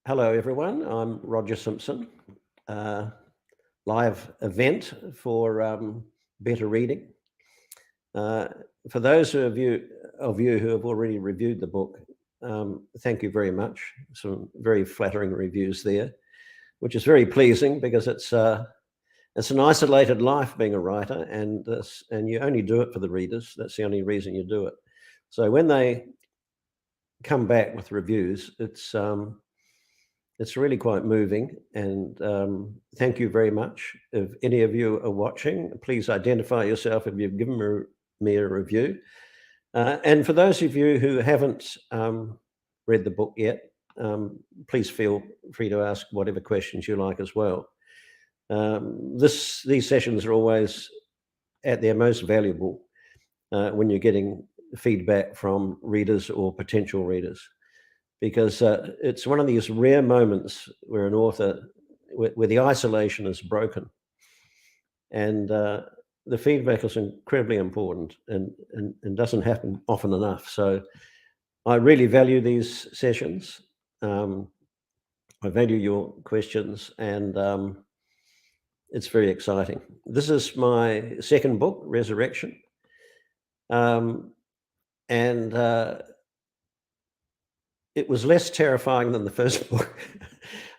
Hello, everyone. I'm Roger Simpson. Uh, Live event for better reading. For those of you who have already reviewed the book, thank you very much. Some very flattering reviews there, which is very pleasing because it's an isolated life being a writer, and you only do it for the readers. That's the only reason you do it. So when they come back with reviews, it's really quite moving, and thank you very much. If any of you are watching, please identify yourself if you've given me a review. And for those of you who haven't read the book yet, please feel free to ask whatever questions you like as well. These sessions are always at their most valuable when you're getting feedback from readers or potential readers, because it's one of these rare moments where an author, where the isolation is broken, and the feedback is incredibly important and doesn't happen often enough. So I really value these sessions. I value your questions, and it's very exciting. This is my second book, Resurrection, and it was less terrifying than the first book.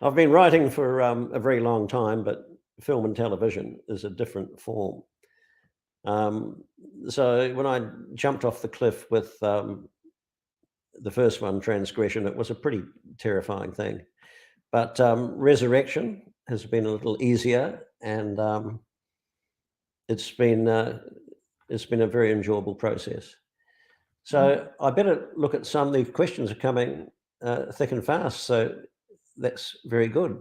I've been writing for a very long time, but film and television is a different form. So when I jumped off the cliff with the first one, Transgression, it was a pretty terrifying thing. But Resurrection has been a little easier, and it's been a very enjoyable process. So I better look at some. The questions are coming thick and fast, so that's very good.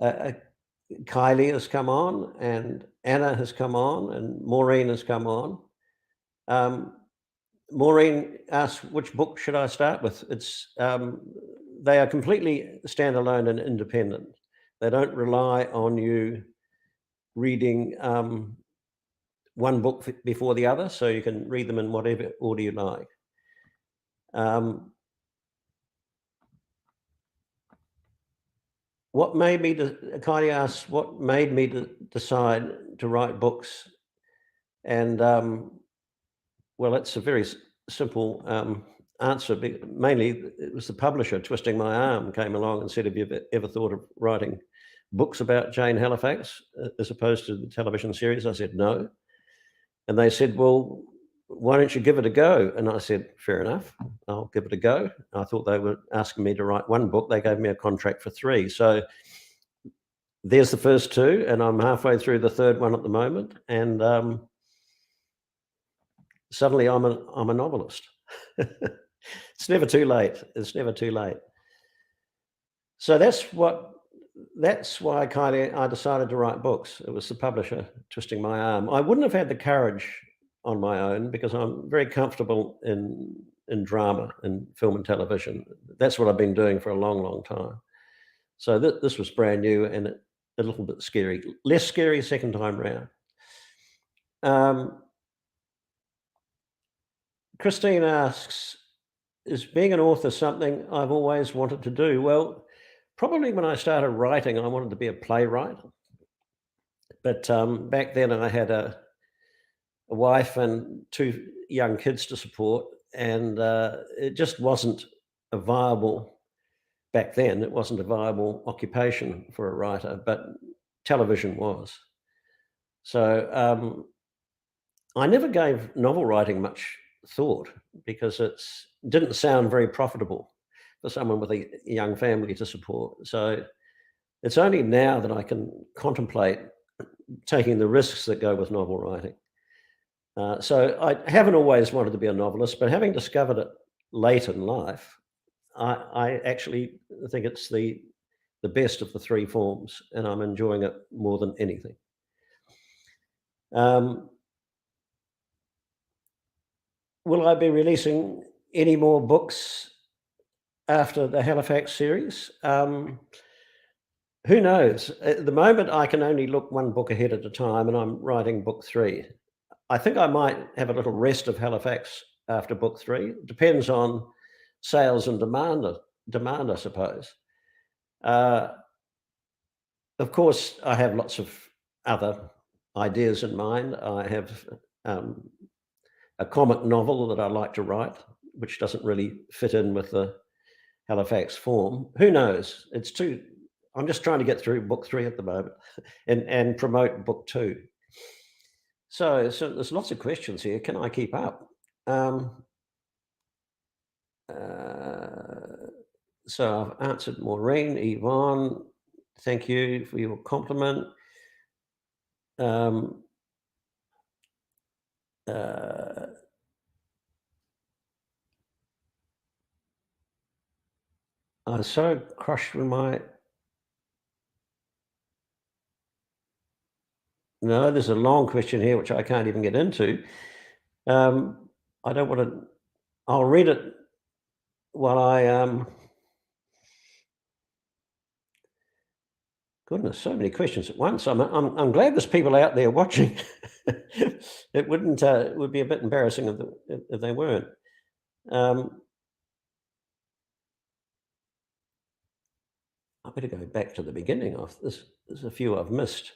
Kylie has come on, and Anna has come on, and Maureen has come on. Maureen asked, which book should I start with? They are completely standalone and independent. They don't rely on you reading one book before the other, so you can read them in whatever order you like. What made me Kylie asks, what made me decide to write books? And well, it's a very simple answer. Mainly, it was the publisher twisting my arm, came along and said, have you ever thought of writing books about Jane Halifax as opposed to the television series? I said, no. And they said, well, why don't you give it a go? And I said, fair enough, I'll give it a go. I thought they were asking me to write one book. They gave me a contract for 3. So there's the first 2, and I'm halfway through the third one at the moment. And suddenly I'm a novelist. It's never too late. It's never too late. So that's why I decided to write books. It was the publisher twisting my arm. I wouldn't have had the courage on my own because I'm very comfortable in drama and film and television. That's what I've been doing for a long, long time. So this was brand new and a little bit scary. Less scary second time round. Christine asks, is being an author something I've always wanted to do? Well, probably when I started writing, I wanted to be a playwright. But back then I had a wife and 2 young kids to support, and it just wasn't a viable, back then, it wasn't a viable occupation for a writer, but television was. So I never gave novel writing much thought because it didn't sound very profitable for someone with a young family to support. So it's only now that I can contemplate taking the risks that go with novel writing. So I haven't always wanted to be a novelist, but having discovered it late in life, I actually think it's the best of the 3 forms, and I'm enjoying it more than anything. Will I be releasing any more books after the Halifax series? Who knows? At the moment, I can only look one book ahead at a time, and I'm writing book 3. I think I might have a little rest of Halifax after book 3. Depends on sales and demand, I suppose. Uh, of course, I have lots of other ideas in mind. I have um, a comic novel that I like to write, which doesn't really fit in with the Halifax form. Who knows? It's too. I'm just trying to get through book 3 at the moment, and promote book 2. So there's lots of questions here. Can I keep up? Um, uh, so I've answered Maureen, Yvonne. Thank you for your compliment. Um, uh, I was so crushed with my. No, there's a long question here which I can't even get into. I don't want to. I'll read it while I. Goodness, so many questions at once. I'm glad there's people out there watching. It wouldn't. It would be a bit embarrassing if they weren't. Um, I better go back to the beginning of this. There's a few I've missed.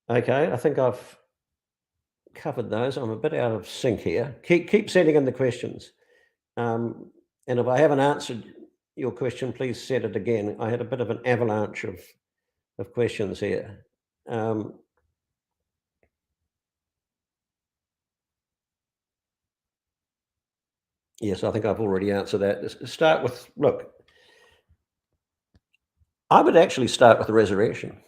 Okay, I think I've covered those. I'm a bit out of sync here. Keep sending in the questions. And if I haven't answered your question, please set it again. I had a bit of an avalanche of questions here. Yes, I think I've already answered that. Let's start with, look, I would actually start with the resurrection,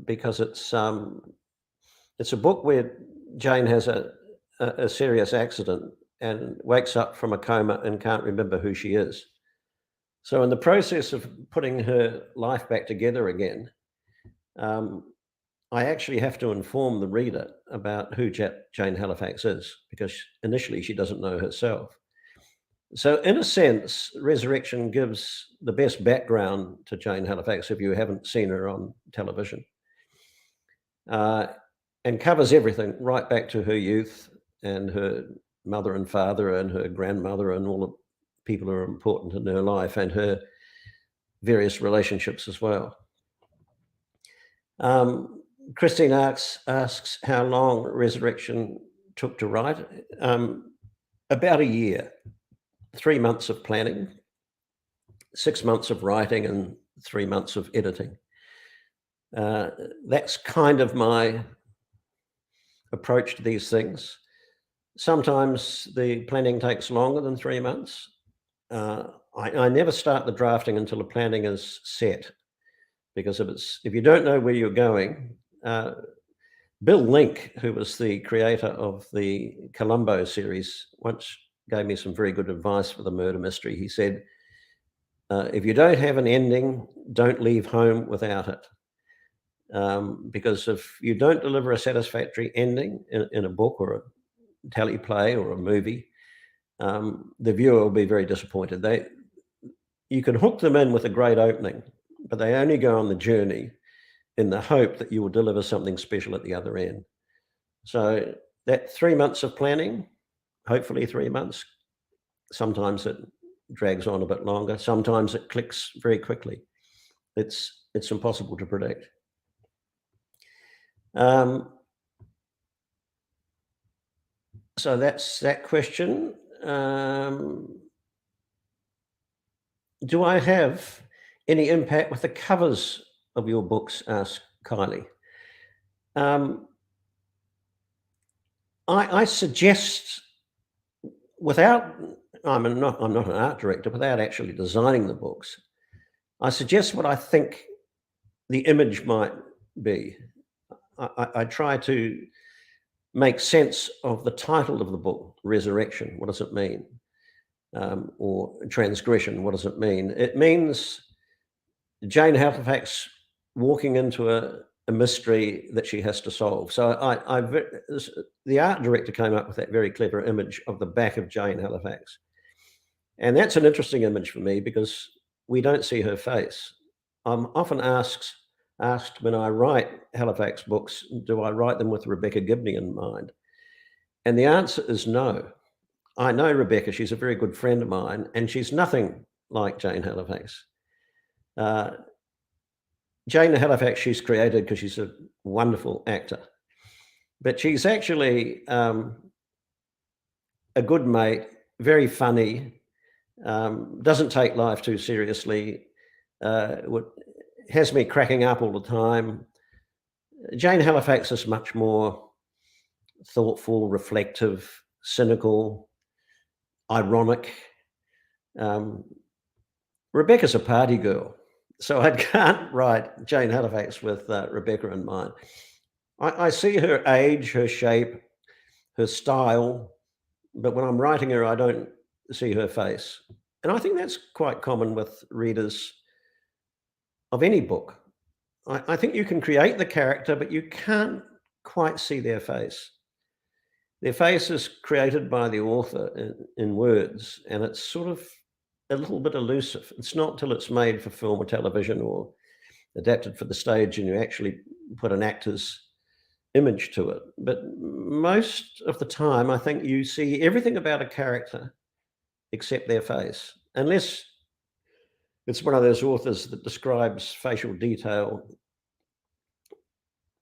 because it's a book where Jane has a serious accident and wakes up from a coma and can't remember who she is. So, in the process of putting her life back together again, um, I actually have to inform the reader about who Jane Halifax is, because initially she doesn't know herself. So, in a sense, Resurrection gives the best background to Jane Halifax if you haven't seen her on television, uh, and covers everything right back to her youth and her mother and father and her grandmother and all the people who are important in her life and her various relationships as well. Um, Christine asks how long Resurrection took to write. About a year, 3 months of planning, 6 months of writing, and 3 months of editing. Uh, that's kind of my approach to these things. Sometimes the planning takes longer than 3 months. I never start the drafting until the planning is set, because if you don't know where you're going, Bill Link, who was the creator of the Columbo series, once gave me some very good advice for the murder mystery. He said, if you don't have an ending, don't leave home without it. Because if you don't deliver a satisfactory ending in a book or a teleplay or a movie, the viewer will be very disappointed. You can hook them in with a great opening, but they only go on the journey in the hope that you will deliver something special at the other end. So that 3 months of planning, hopefully 3 months, sometimes it drags on a bit longer. Sometimes it clicks very quickly. It's impossible to predict. So that's that question. Do I have any impact with the covers of your books? Asked Kylie. I suggest, without, I'm not an art director, without actually designing the books, I suggest what I think the image might be. I try to make sense of the title of the book, Resurrection. What does it mean? Or transgression. What does it mean? It means Jane Halifax walking into a mystery that she has to solve. So the art director came up with that very clever image of the back of Jane Halifax. And that's an interesting image for me because we don't see her face. I'm often asked asked when I write Halifax books, do I write them with Rebecca Gibney in mind? And the answer is no. I know Rebecca, she's a very good friend of mine, and she's nothing like Jane Halifax. Uh, Jane Halifax, she's created because she's a wonderful actor. But she's actually a good mate, very funny, doesn't take life too seriously, has me cracking up all the time. Jane Halifax is much more thoughtful, reflective, cynical, ironic. Rebecca's a party girl, so I can't write Jane Halifax with Rebecca in mind. I see her age, her shape, her style, but when I'm writing her, I don't see her face. And I think that's quite common with readers of any book. I think you can create the character, but you can't quite see their face. Their face is created by the author in words, and it's sort of a little bit elusive. It's not till it's made for film or television or adapted for the stage and you actually put an actor's image to it. But most of the time, I think you see everything about a character except their face, unless it's one of those authors that describes facial detail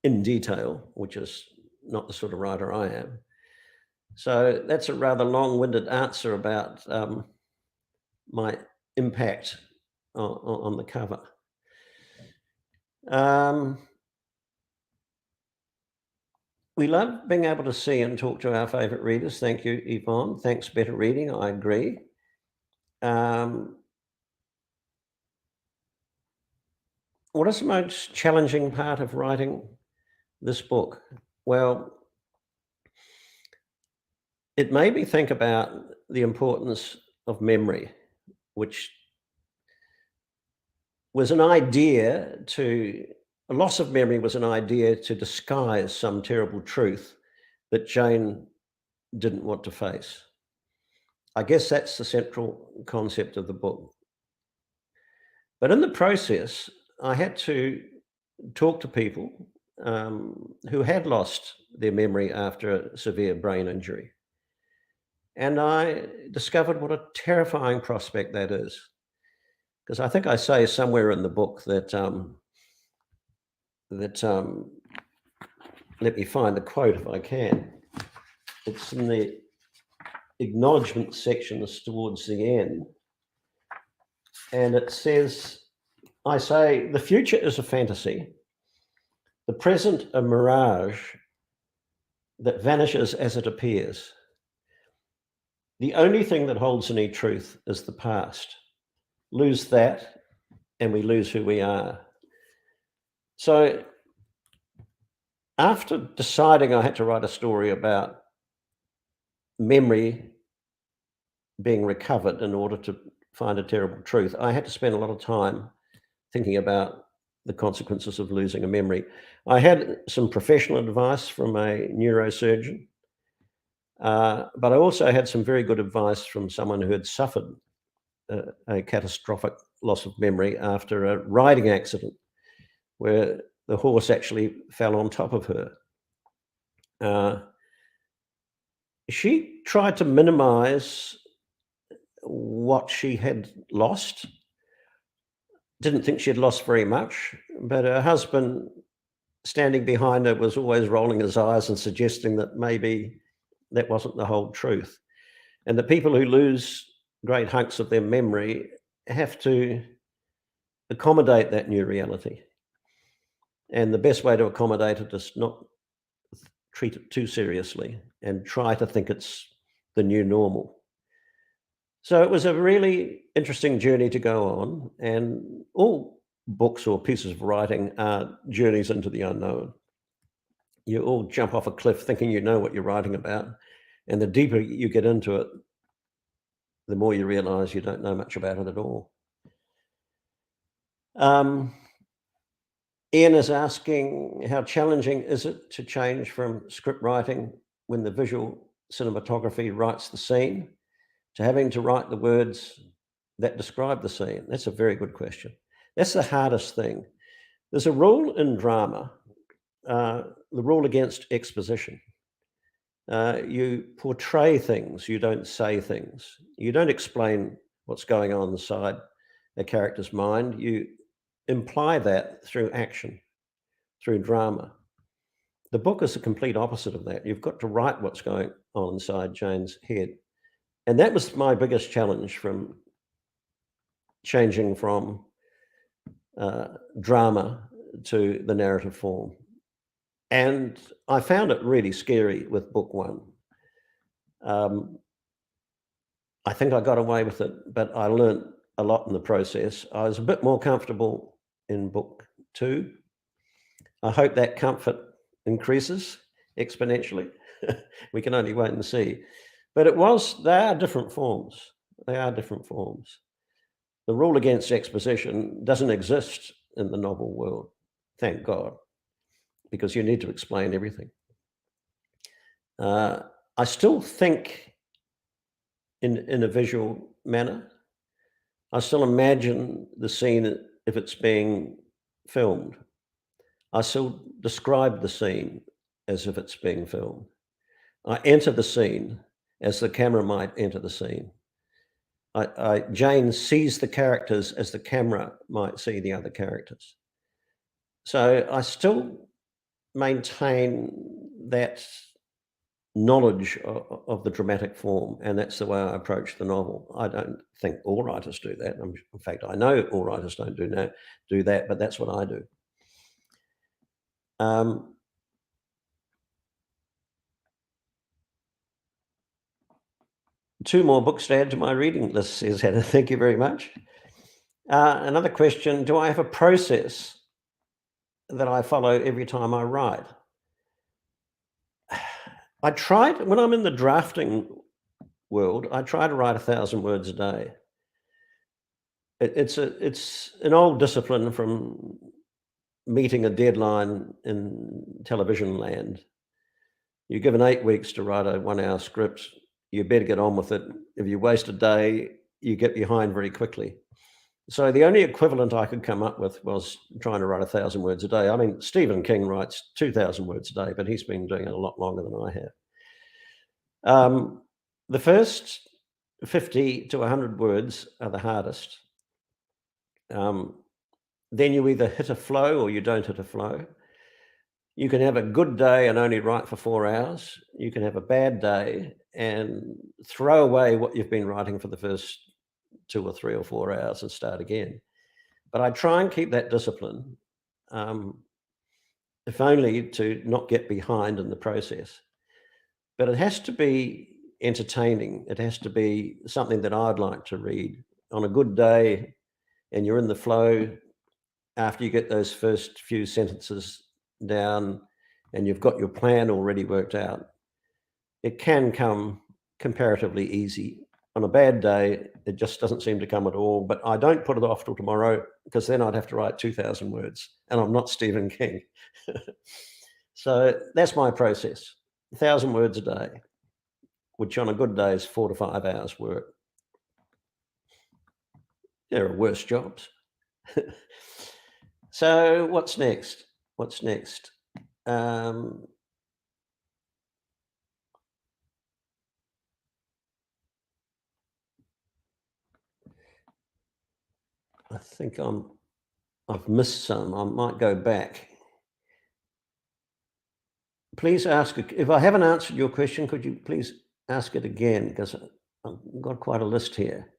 in detail, which is not the sort of writer I am. So that's a rather long-winded answer about my impact on the cover. We love being able to see and talk to our favourite readers. Thank you, Yvonne. Thanks, Better Reading. I agree. What is the most challenging part of writing this book? Well, it made me think about the importance of memory, which was an idea to, a loss of memory was an idea to disguise some terrible truth that Jane didn't want to face. I guess that's the central concept of the book. But in the process, I had to talk to people who had lost their memory after a severe brain injury. And I discovered what a terrifying prospect that is. Because I think I say somewhere in the book that, let me find the quote if I can. It's in the acknowledgement sections towards the end. And it says, I say, the future is a fantasy, the present a mirage that vanishes as it appears. The only thing that holds any truth is the past. Lose that, and we lose who we are. So after deciding I had to write a story about memory being recovered in order to find a terrible truth, I had to spend a lot of time thinking about the consequences of losing a memory. I had some professional advice from a neurosurgeon, but I also had some very good advice from someone who had suffered a catastrophic loss of memory after a riding accident where the horse actually fell on top of her. She tried to minimize what she had lost, didn't think she had lost very much, but her husband standing behind her was always rolling his eyes and suggesting that maybe that wasn't the whole truth. And the people who lose great hunks of their memory have to accommodate that new reality. And the best way to accommodate it is not treat it too seriously and try to think it's the new normal. So it was a really interesting journey to go on, and all books or pieces of writing are journeys into the unknown. You all jump off a cliff thinking you know what you're writing about, and the deeper you get into it, the more you realize you don't know much about it at all. Ian is asking, how challenging is it to change from script writing when the visual cinematography writes the scene to having to write the words that describe the scene? That's a very good question. That's the hardest thing, There's a rule in drama, the rule against exposition. You portray things, you don't say things. You don't explain what's going on inside a character's mind. You imply that through action, through drama. The book is the complete opposite of that. You've got to write what's going on inside Jane's head. And that was my biggest challenge from changing from drama to the narrative form. And I found it really scary with book one. I think I got away with it, but I learned a lot in the process. I was a bit more comfortable in book two. I hope that comfort increases exponentially. We can only wait and see. But they are different forms. They are different forms. The rule against exposition doesn't exist in the novel world, thank God, because you need to explain everything. I still think in a visual manner. I still imagine the scene if it's being filmed. I still describe the scene as if it's being filmed. I enter the scene as the camera might enter the scene. Jane sees the characters as the camera might see the other characters. So I still maintain that knowledge of the dramatic form, and that's the way I approach the novel. I don't think all writers do that. In fact, I know all writers don't do that, but that's what I do. Two more books to add to my reading list, says Hannah. Thank you very much. Another question, do I have a process that I follow every time I write? I tried, when I'm in the drafting world, I try to write 1,000 words a day. It's an old discipline from meeting a deadline in television land. You're given 8 weeks to write a 1-hour script. You better get on with it. If you waste a day, you get behind very quickly. So the only equivalent I could come up with was trying to write 1,000 words a day. I mean, Stephen King writes 2,000 words a day, but he's been doing it a lot longer than I have. The first 50 to 100 words are the hardest. Then you either hit a flow or you don't hit a flow. You can have a good day and only write for 4 hours. You can have a bad day and throw away what you've been writing for the first 2 or 3 or 4 hours and start again. But I try and keep that discipline, if only to not get behind in the process. But it has to be entertaining. It has to be something that I'd like to read. On a good day and you're in the flow, after you get those first few sentences down and you've got your plan already worked out, it can come comparatively easy. On a bad day, it just doesn't seem to come at all, but I don't put it off till tomorrow because then I'd have to write 2,000 words and I'm not Stephen King. So that's my process, 1,000 words a day, which on a good day is 4 to 5 hours work. There are worse jobs. So what's next? What's next? I think I've missed some. I might go back. Please ask, if I haven't answered your question, could you please ask it again? Because I've got quite a list here.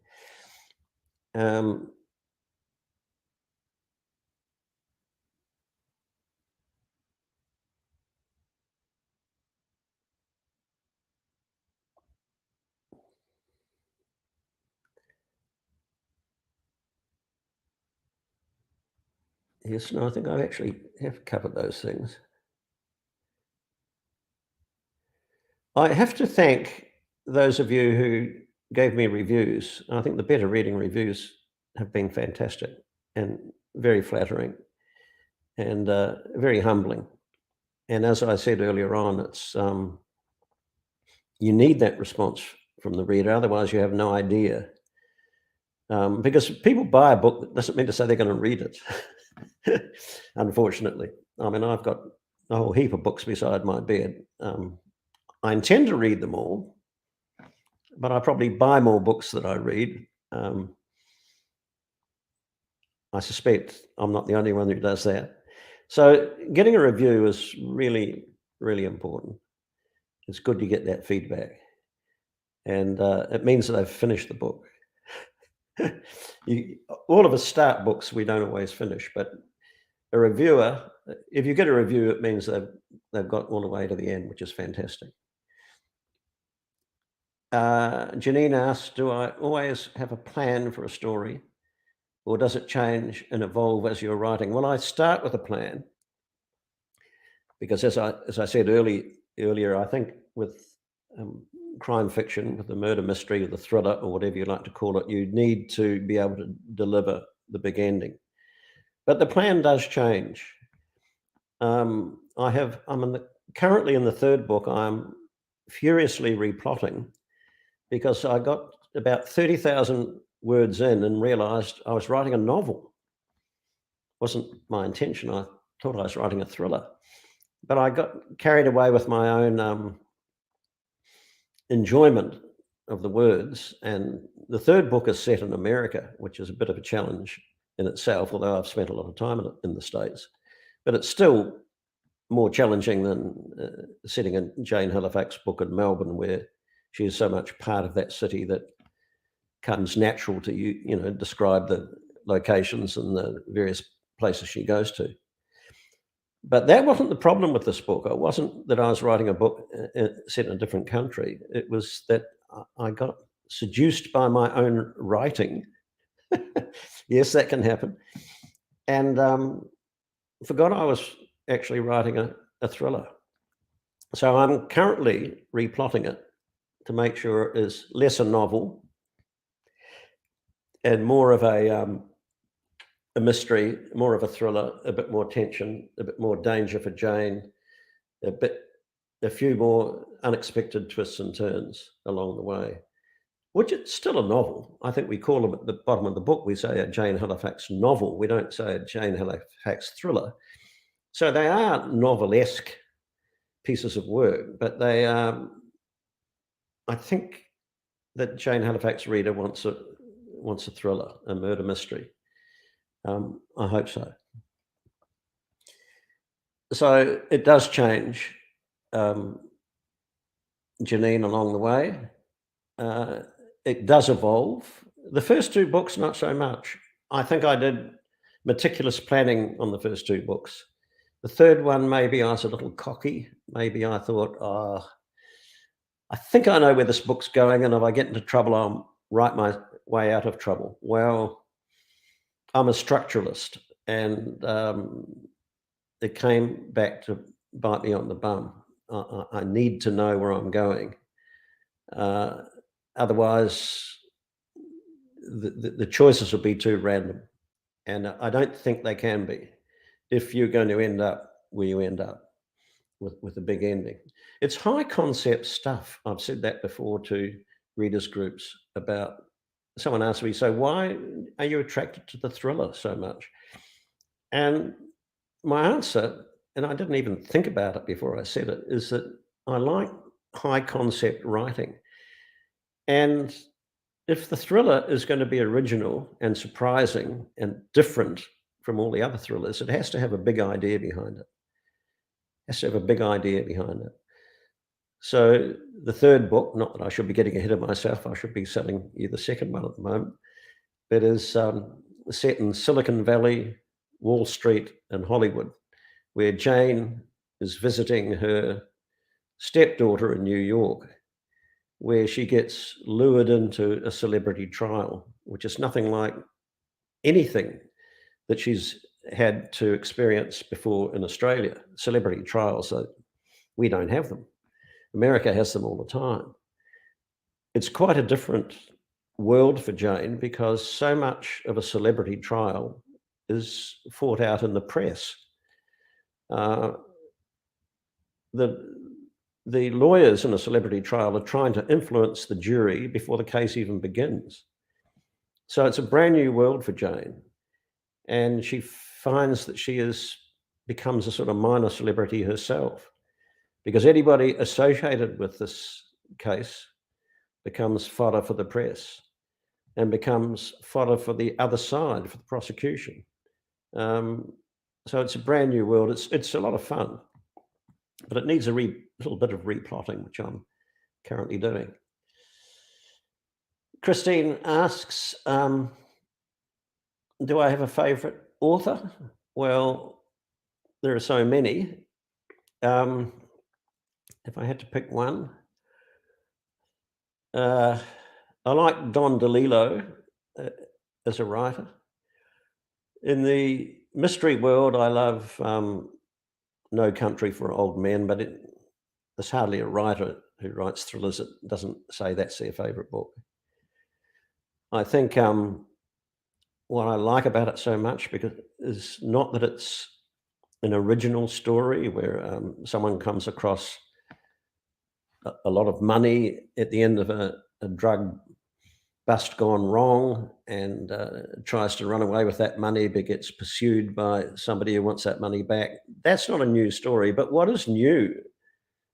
Yes, no, I think I actually have covered those things. I have to thank those of you who gave me reviews. I think the better reading reviews have been fantastic and very flattering and very humbling. And as I said earlier on, it's you need that response from the reader, otherwise you have no idea. Because people buy a book, that doesn't mean to say they're going to read it. unfortunately. I mean, I've got a whole heap of books beside my bed. I intend to read them all, but I probably buy more books than I read. I suspect I'm not the only one who does that. So getting a review is really, really important. It's good to get that feedback. And it means that I've finished the book. All of us start books we don't always finish, but a reviewer, if you get a review, it means they've got all the way to the end, which is fantastic. Janine asks, do I always have a plan for a story, or does it change and evolve as you're writing? Well, I start with a plan because, as I said earlier, I think with crime fiction, with the murder mystery or the thriller or whatever you like to call it, you need to be able to deliver the big ending. But the plan does change. I'm currently in the third book. I'm furiously replotting because I got about 30,000 words in and realized I was writing a novel. Wasn't my intention. I thought I was writing a thriller, but I got carried away with my own enjoyment of the words. And the third book is set in America, which is a bit of a challenge in itself, although I've spent a lot of time in the States. But it's still more challenging than setting a Jane Halifax book in Melbourne, where she is so much part of that city that comes natural to you, describe the locations and the various places she goes to. But that wasn't the problem with this book. It wasn't that I was writing a book set in a different country. It was that I got seduced by my own writing. Yes, that can happen. And forgot I was actually writing a thriller. So I'm currently replotting it to make sure it is less a novel and more of a mystery, more of a thriller, a bit more tension, a bit more danger for Jane, a few more unexpected twists and turns along the way, which it's still a novel. I think we call them at the bottom of the book, we say a Jane Halifax novel. We don't say a Jane Halifax thriller. So they are novelesque pieces of work, but they are, I think that Jane Halifax reader wants a thriller, a murder mystery. I hope so. So it does change, Janine, along the way. It does evolve. The first two books, not so much. I think I did meticulous planning on the first two books. The third one, maybe I was a little cocky. Maybe I thought, I think I know where this book's going, and if I get into trouble, I'll write my way out of trouble. Well, I'm a structuralist, and it came back to bite me on the bum. I need to know where I'm going. Otherwise, the choices will be too random. And I don't think they can be if you're going to end up where you end up with a big ending. It's high concept stuff. I've said that before to readers groups about, someone asked me, so why are you attracted to the thriller so much? And my answer, and I didn't even think about it before I said it, is that I like high concept writing. And if the thriller is going to be original and surprising and different from all the other thrillers, it has to have a big idea behind it. It has to have a big idea behind it. So the third book, not that I should be getting ahead of myself, I should be selling you the second one at the moment, but is set in Silicon Valley, Wall Street, and Hollywood, where Jane is visiting her stepdaughter in New York, where she gets lured into a celebrity trial, which is nothing like anything that she's had to experience before in Australia. Celebrity trials, we don't have them. America has them all the time. It's quite a different world for Jane because so much of a celebrity trial is fought out in the press. The lawyers in a celebrity trial are trying to influence the jury before the case even begins. So it's a brand new world for Jane. And she finds that becomes a sort of minor celebrity herself, because anybody associated with this case becomes fodder for the press and becomes fodder for the other side, for the prosecution. Um, so it's a brand new world. It's a lot of fun, but it needs a little bit of replotting, which I'm currently doing. Christine asks, do I have a favourite author? Well, there are so many. If I had to pick one, I like Don DeLillo uh, as a writer. In the mystery world, I love No Country for Old Men, but there's hardly a writer who writes thrillers that doesn't say that's their favourite book. I think what I like about it so much is not that it's an original story where someone comes across a lot of money at the end of a drug bust gone wrong and tries to run away with that money but gets pursued by somebody who wants that money back. That's not a new story. But what is new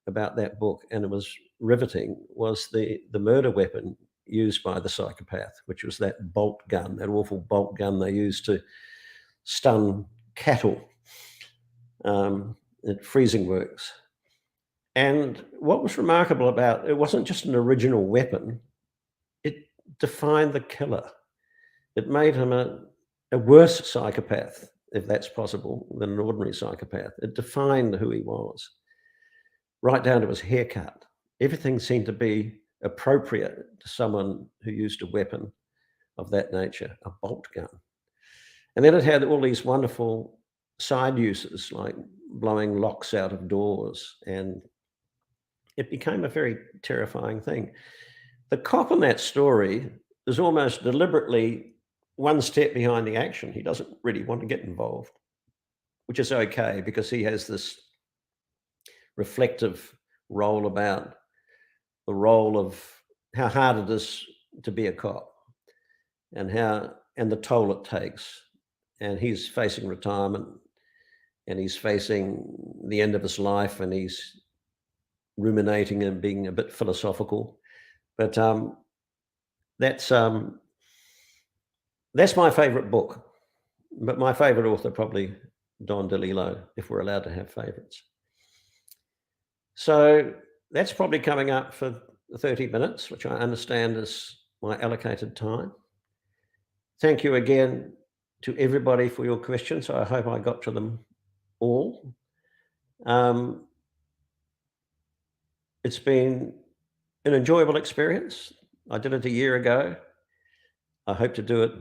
about that book, and it was riveting, was the murder weapon used by the psychopath, which was that bolt gun, that awful bolt gun they used to stun cattle at freezing works. And what was remarkable about it wasn't just an original weapon, it defined the killer. It made him a worse psychopath, if that's possible, than an ordinary psychopath. It defined who he was, right down to his haircut. Everything seemed to be appropriate to someone who used a weapon of that nature, a bolt gun. And then it had all these wonderful side uses, like blowing locks out of doors, and it became a very terrifying thing. The cop in that story is almost deliberately one step behind the action. He doesn't really want to get involved, which is okay because he has this reflective role about the role of how hard it is to be a cop and the toll it takes. And he's facing retirement and he's facing the end of his life and he's ruminating and being a bit philosophical. But that's my favorite book. But my favorite author, probably Don DeLillo, if we're allowed to have favorites. So that's probably coming up for 30 minutes, which I understand is my allocated time. Thank you again to everybody for your questions. I hope I got to them all. It's been an enjoyable experience. I did it a year ago. I hope to do it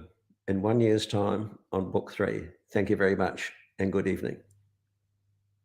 in 1 year's time on book 3. Thank you very much and good evening.